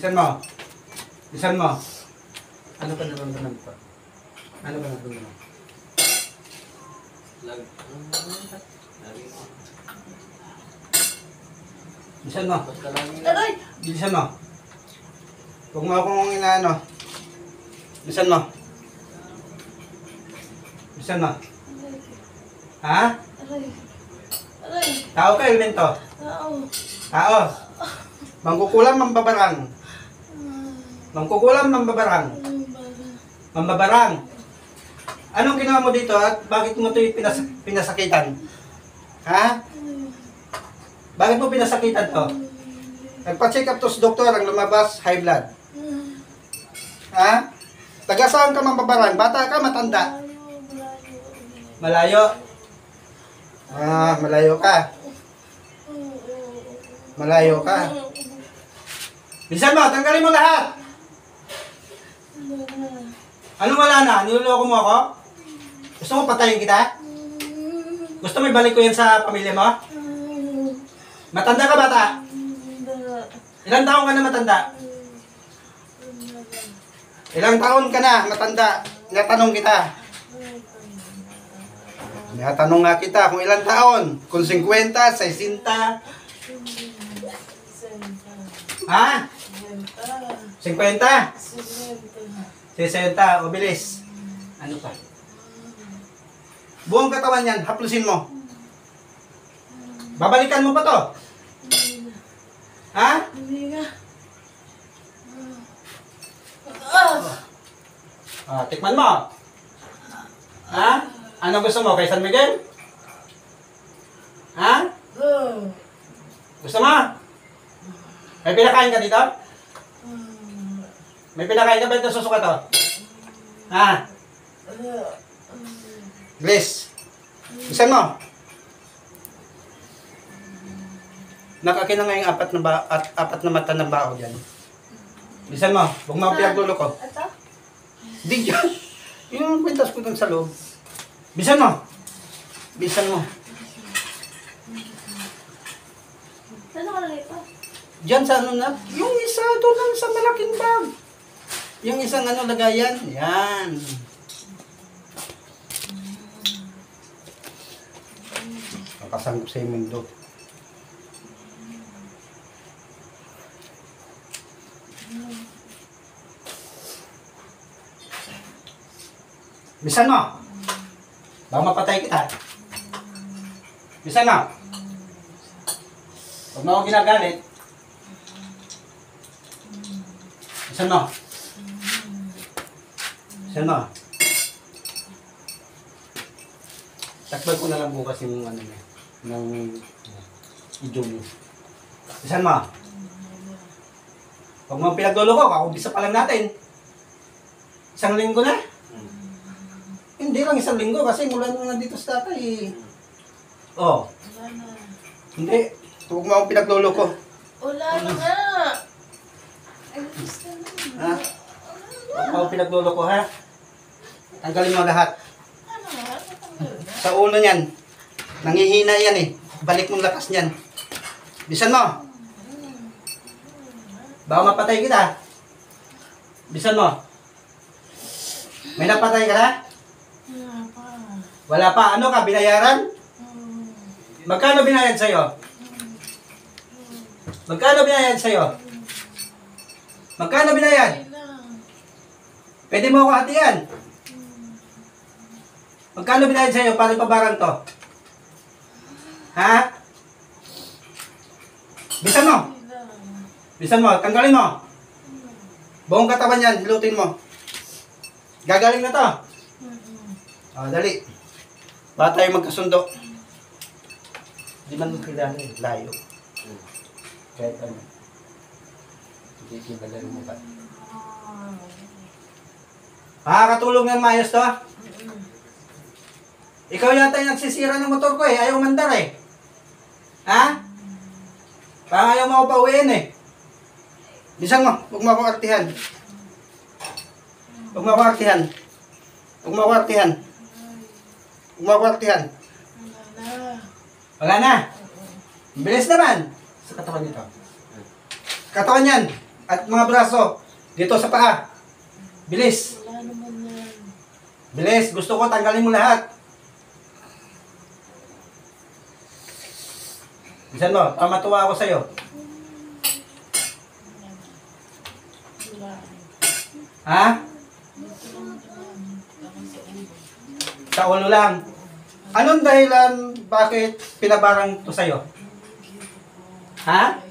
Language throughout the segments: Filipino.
Bilisan mo. Bilisan mo. Ano ka naramdaman ko? Ano ka naramdaman? Bilisan mo. Aray! Bilisan mo. Huwag mo akong inaano. Bilisan mo. Bilisan mo. Ha? Aray! Aray! Tao ka, elemento? Tao! Tao. Mangkukulam, mambabarang. Mangkukulam, mambabarang. Mambabarang. Anong ginawa mo dito at bakit mo ito pinasakitan? Ha? Bakit mo pinasakitan to? Nagpa-check up to sa doktor, ang lumabas, high blood. Ha? Taga-saan ka mambabarang? Bata ka, matanda? Malayo. Ah, malayo ka. Malayo ka. Bilisan mo, tanggalin mo lahat. Ano wala na? Niloloko mo ako? Gusto mo patayin kita? Gusto mo ibalik ko yan sa pamilya mo? Matanda ka bata? Ilang taon ka na matanda? Ilang taon ka na matanda? Natanong kita. Natanong nga kita kung ilang taon. Kung 50, 60. Ha? 50? 60, o bilis. Ano pa? Buong katawan yan, haplusin mo. Babalikan mo pa to? Ha? Hindi nga. Tikman mo. Ha? Ano gusto mo? Kay San Miguel? Ha? Gusto mo? May pinakain ka dito? May pinakain ka ba ito susuka to? Ha? Bliss. Bisan mo. Nakakina nga yung apat na mata ng bao dyan. Bisan mo. Huwag mo pinaglulo ko. Ito? Di dyan. Yung kwintas ko dun sa loob. Bisan mo. Bisan mo. Saan ako nalito? Diyan sa ano na? Yung isa doon lang sa malaking bag. Yung isang ano lagayan. Yan. Nakasanggap sa mundo. Bisan mo. Baka mapatay kita. Bisan mo. Huwag mo ako ginagalit. Bisan mo. Bisan mo. Takbal ko na lang bukas yung ano niya. Ng idyo mo. Bisan mo. Huwag mo pinagluloko. Kakubisa pa lang natin. Isang linggo na. Hindi lang isang linggo kasi mula nung nandito sa tatay. Oh. Wala na. Hindi. Huwag mo akong pinagluloko. Wala na nga. Ay, gusto na. Ha? Huwag mo akong pinagluloko ha. Tanggalin mo lahat. Ano nga? Natanggal na. Sa ulo niyan. Nangihina yan eh. Balik mong lakas niyan. Bisan mo. Baka mapatay kita. Bisan mo. May napatay ka na? Wala pa. Wala pa. Ano ka? Binayaran? Magkano binayad sa'yo? Magkano binayad sa'yo? Magkano binayad? Kailang. Pwede mo ako hatian. Magkano binayad sa'yo para ipabarang to? Ha? Bisan mo. Kailang. Bisan mo. Tanggalin mo. Buong katawan yan. Hilutin mo. Gagaling na to. Dali. Baka tayo magkasundo. Di man kailangan eh. Layo. Kahit ano. Hindi kinagaling mo ba? Makakatulong ng maayos to. Ikaw yata yung nagsisira ng motor ko eh. Ayaw mandar eh. Ha? Parang ayaw mo ako pauwiin eh. Bisan mo. Huwag mo akong artihan. Huwag mo akong artihan. Huwag mo akong artihan. Huwag mo akong artihan. Wala na. Wala na. Bilis naman. Sa katawan nito. Katawan yan. At mga braso. Dito sa paa. Bilis. Wala naman yan. Bilis. Gusto ko tanggalin mo lahat. Bisan mo, pamatuwa ako sa'yo. Wala. Ha? Dito lang naman. Tapos sa ulo. Sa ulo lang. Anong dahilan bakit pinabarang to sa'yo? Ha?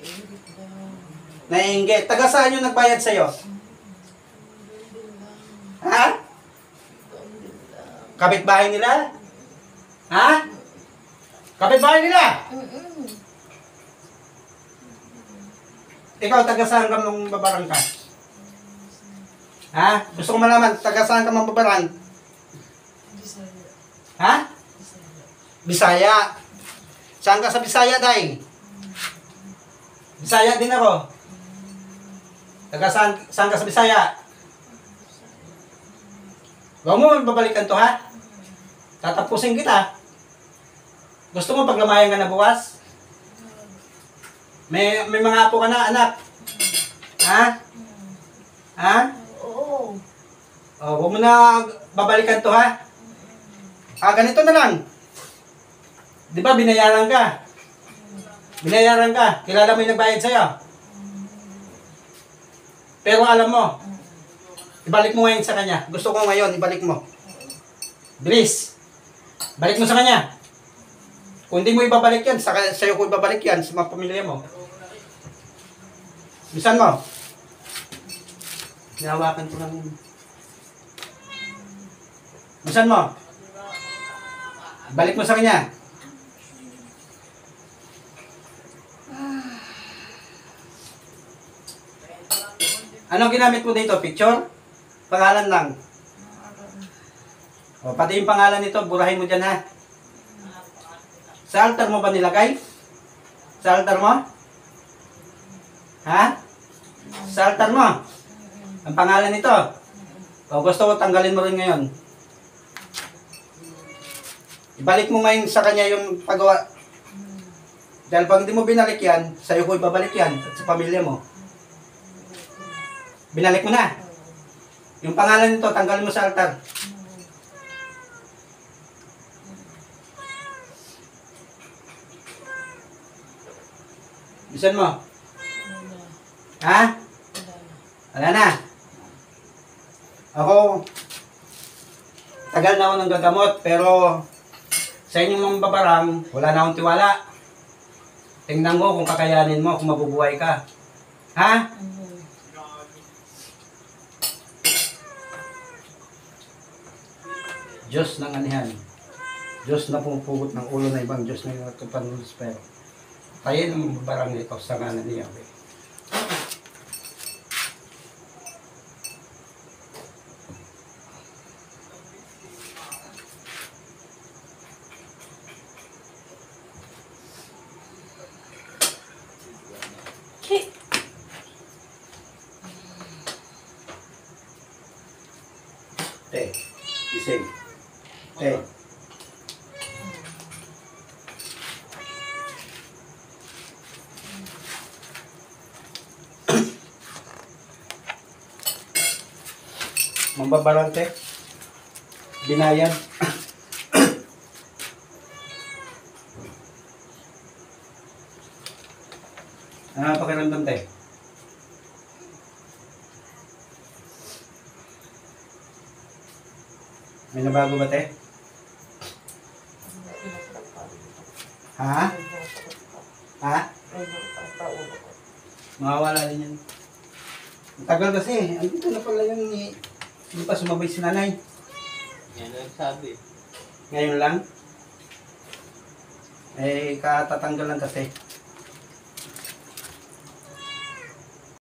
Naiinggit. Taga saan yung nagbayad sa'yo? Ha? Kapitbahay nila? Ha? Kapitbahay nila? Ikaw, taga saan ka mong babarang ka? Ha? Gusto ko malaman, taga saan ka mong babarang? Bisaya. Ha? Bisaya. Bisaya. Saan ka sa Bisaya, day? Bisaya din ako. Taga saan ka sa Bisaya? Huwag mo babalikan to, ha? Tatapusin kita. Gusto mo paglamayan ka na bukas? May mga apo ka na, anak. Ha? Ha? Oo. Oh, huwag mo na babalikan to, ha? Ganito na lang. Di ba binayaran ka? Binayaran ka. Kilala mo yung nagbayad sa'yo. Pero alam mo, ibalik mo ngayon sa kanya. Gusto ko ngayon, ibalik mo. Bilis. Balik mo sa kanya. Kung hindi mo ibabalik yan, sa'yo ko ibabalik yan sa mga pamilya mo. Bisan mo. Hinawakan ko lang yun. Bisan mo. Balik mo sa kanya. Anong ginamit mo dito? Picture? Pangalan lang. O, pati yung pangalan nito, burahin mo dyan, ha? Sa altar mo ba nilagay? Sa altar mo? Ha? Sa altar mo? Ang pangalan nito? O, gusto ko tanggalin mo rin ngayon. Ibalik mo ngayon sa kanya yung paggawa. Dahil pag hindi mo binalik yan, sa'yo ko ibabalik yan at sa pamilya mo. Binalik mo na. Yung pangalan nito, tanggalin mo sa altar. Bisan mo. Ha? Wala na. Ako, tagal na ako nang gagamot, pero sa inyong mga babarang, wala na akong tiwala. Tingnan mo kung kakayanin mo, kung mabubuhay ka. Ha? Diyos ng anihan. Diyos na pumupugot ng ulo na ibang Diyos na yung nagtupanulos pero. Tayo ng babarang nito sa ngalan ni Yahweh. Te, gising. Te. Mambabarang te. Binayad. Ano pakiramdam te? May nabago ba, te? Ha? Ha? Mawawala din yan. Ang tagal kasi. Andito na pala yung hindi pa sumabay si nanay. Yan ang sabi. Ngayon lang. Eh, katatanggal lang kasi.